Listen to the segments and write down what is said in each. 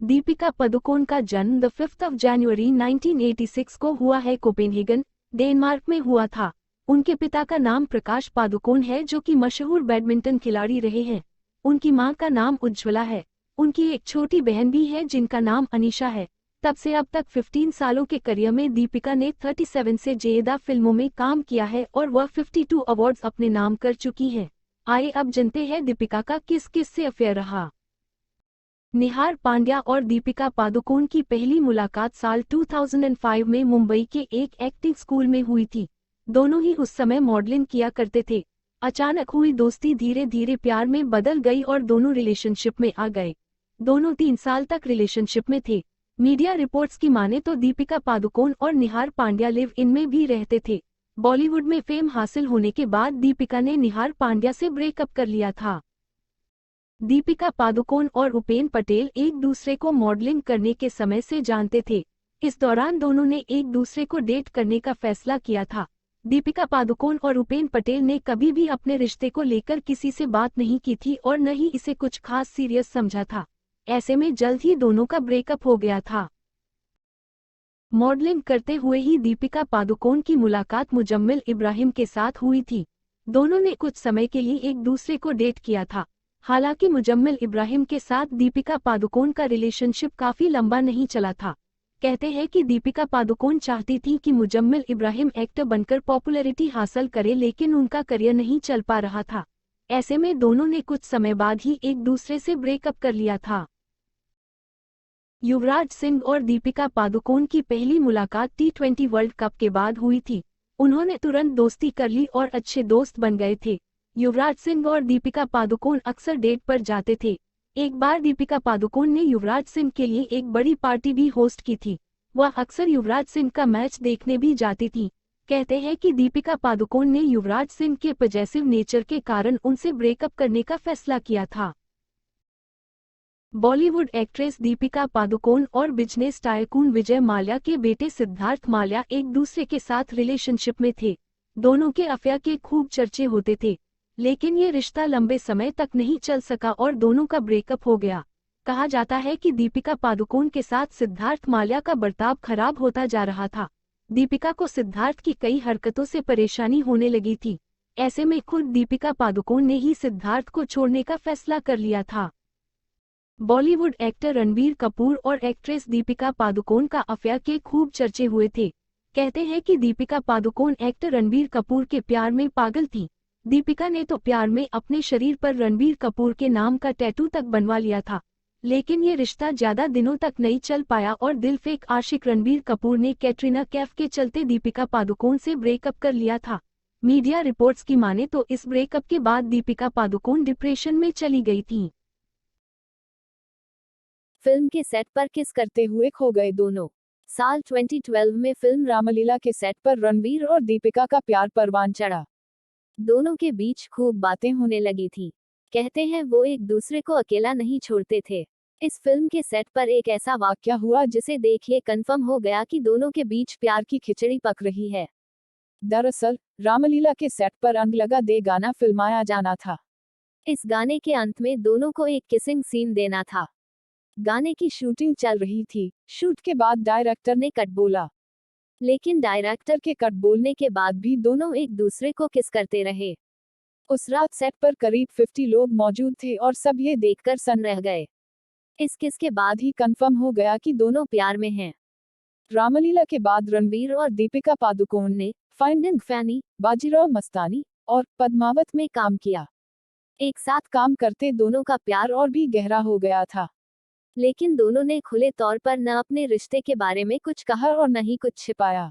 दीपिका पादुकोण का जन्म 5 जनवरी 1986 को हुआ है। कोपेनहेगन, डेनमार्क में हुआ था। उनके पिता का नाम प्रकाश पादुकोण है, जो कि मशहूर बैडमिंटन खिलाड़ी रहे हैं। उनकी मां का नाम उज्ज्वला है। उनकी एक छोटी बहन भी है जिनका नाम अनीशा है। तब से अब तक 15 सालों के करियर में दीपिका ने 37 से ज्यादा फिल्मों में काम किया है और वह 52 अवार्ड्स अपने नाम कर चुकी है। आइए अब जानते हैं दीपिका का किस किस से अफेयर रहा। निहार पांड्या और दीपिका पादुकोण की पहली मुलाकात साल 2005 में मुंबई के एक एक्टिंग स्कूल में हुई थी। दोनों ही उस समय मॉडलिंग किया करते थे। अचानक हुई दोस्ती धीरे धीरे प्यार में बदल गई और दोनों रिलेशनशिप में आ गए। दोनों 3 साल तक रिलेशनशिप में थे। मीडिया रिपोर्ट्स की माने तो दीपिका पादुकोण और निहार पांड्या लिव इन में भी रहते थे। बॉलीवुड में फेम हासिल होने के बाद दीपिका ने निहार पांड्या से ब्रेकअप कर लिया था। दीपिका पादुकोण और उपेन पटेल एक दूसरे को मॉडलिंग करने के समय से जानते थे। इस दौरान दोनों ने एक दूसरे को डेट करने का फैसला किया था। दीपिका पादुकोण और उपेन पटेल ने कभी भी अपने रिश्ते को लेकर किसी से बात नहीं की थी और न ही इसे कुछ खास सीरियस समझा था। ऐसे में जल्द ही दोनों का ब्रेकअप हो गया था। मॉडलिंग करते हुए ही दीपिका पादुकोण की मुलाकात मुजम्मिल इब्राहिम के साथ हुई थी। दोनों ने कुछ समय के लिए एक दूसरे को डेट किया था। हालांकि मुजम्मिल इब्राहिम के साथ दीपिका पादुकोण का रिलेशनशिप काफी लंबा नहीं चला था। कहते हैं कि दीपिका पादुकोण चाहती थी कि मुजम्मिल इब्राहिम एक्टर बनकर पॉपुलैरिटी हासिल करे, लेकिन उनका करियर नहीं चल पा रहा था। ऐसे में दोनों ने कुछ समय बाद ही एक दूसरे से ब्रेकअप कर लिया था। युवराज सिंह और दीपिका पादुकोण की पहली मुलाकात T20 वर्ल्ड कप के बाद हुई थी। उन्होंने तुरंत दोस्ती कर ली और अच्छे दोस्त बन गए थे। युवराज सिंह और दीपिका पादुकोण अक्सर डेट पर जाते थे। एक बार दीपिका पादुकोण ने युवराज सिंह के लिए एक बड़ी पार्टी भी होस्ट की थी। वह अक्सर युवराज सिंह का मैच देखने भी जाती थी। कहते हैं कि दीपिका पादुकोण ने युवराज सिंह के पॉजिटिव नेचर के कारण उनसे ब्रेकअप करने का फैसला किया था। बॉलीवुड एक्ट्रेस दीपिका पादुकोण और बिजनेस टाइकून विजय माल्या के बेटे सिद्धार्थ माल्या एक दूसरे के साथ रिलेशनशिप में थे। दोनों के अफेयर के खूब चर्चे होते थे, लेकिन ये रिश्ता लंबे समय तक नहीं चल सका और दोनों का ब्रेकअप हो गया। कहा जाता है कि दीपिका पादुकोण के साथ सिद्धार्थ माल्या का बर्ताव खराब होता जा रहा था। दीपिका को सिद्धार्थ की कई हरकतों से परेशानी होने लगी थी। ऐसे में खुद दीपिका पादुकोण ने ही सिद्धार्थ को छोड़ने का फैसला कर लिया था। बॉलीवुड एक्टर रणबीर कपूर और एक्ट्रेस दीपिका पादुकोण का अफेयर के खूब चर्चे हुए थे। कहते हैं कि दीपिका पादुकोण एक्टर रणबीर कपूर के प्यार में पागल थी। दीपिका ने तो प्यार में अपने शरीर पर रणबीर कपूर के नाम का टैटू तक बनवा लिया था, लेकिन ये रिश्ता ज्यादा दिनों तक नहीं चल पाया और दिल फेक आशिक रणबीर कपूर ने कैटरीना कैफ के चलते दीपिका पादुकोण से ब्रेकअप कर लिया था। मीडिया रिपोर्ट्स की माने तो इस ब्रेकअप के बाद दीपिका पादुकोण डिप्रेशन में चली गई थी। फिल्म के सेट पर किस करते हुए खो गए दोनों। साल 2012 में फिल्म रामलीला के सेट पर रणबीर और दीपिका का प्यार परवान चढ़ा। दोनों के बीच खूब बातें होने लगी थी। कहते हैं वो एक दूसरे को अकेला नहीं छोड़ते थे। इस फिल्म के सेट पर एक ऐसा वाकया हुआ जिसे देख ये कंफर्म हो गया कि दोनों के बीच प्यार की खिचड़ी पक रही है। दरअसल रामलीला के सेट पर अंग लगा दे गाना फिल्माया जाना था। इस गाने के अंत में दोनों को एक किसिंग सीन देना था। गाने की शूटिंग चल रही थी। शूट के बाद डायरेक्टर ने कट बोला, लेकिन डायरेक्टर के कट बोलने के बाद भी दोनों एक दूसरे को किस करते रहे। उस रात सेट पर करीब 50 लोग मौजूद थे और सब ये देखकर सन रह गए। इस किस के बाद ही कंफर्म हो गया कि दोनों प्यार में हैं। रामलीला के बाद रणबीर और दीपिका पादुकोण ने फाइंडिंग फैनी, बाजीराव मस्तानी और पद्मावत में काम किया। एक साथ काम करते दोनों का प्यार और भी गहरा हो गया था, लेकिन दोनों ने खुले तौर पर न अपने रिश्ते के बारे में कुछ कहा और न ही कुछ छिपाया।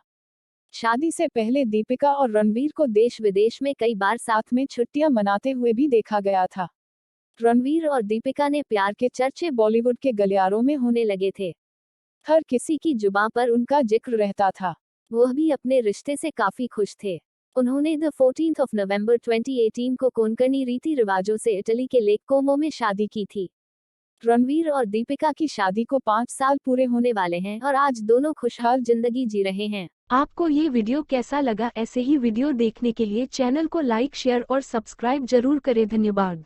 शादी से पहले दीपिका और रणबीर को देश विदेश में कई बार साथ में छुट्टियां मनाते हुए भी देखा गया था। रणबीर और दीपिका ने प्यार के चर्चे बॉलीवुड के गलियारों में होने लगे थे। हर किसी की जुबां पर उनका जिक्र रहता था। वह भी अपने रिश्ते से काफी खुश थे। उन्होंने 14 नवंबर 2018 को कोंकणी रीति रिवाजों से इटली के लेक कोमो में शादी की थी। रणबीर और दीपिका की शादी को 5 साल पूरे होने वाले हैं और आज दोनों खुशहाल जिंदगी जी रहे हैं। आपको ये वीडियो कैसा लगा? ऐसे ही वीडियो देखने के लिए चैनल को लाइक, शेयर और सब्सक्राइब जरूर करें। धन्यवाद।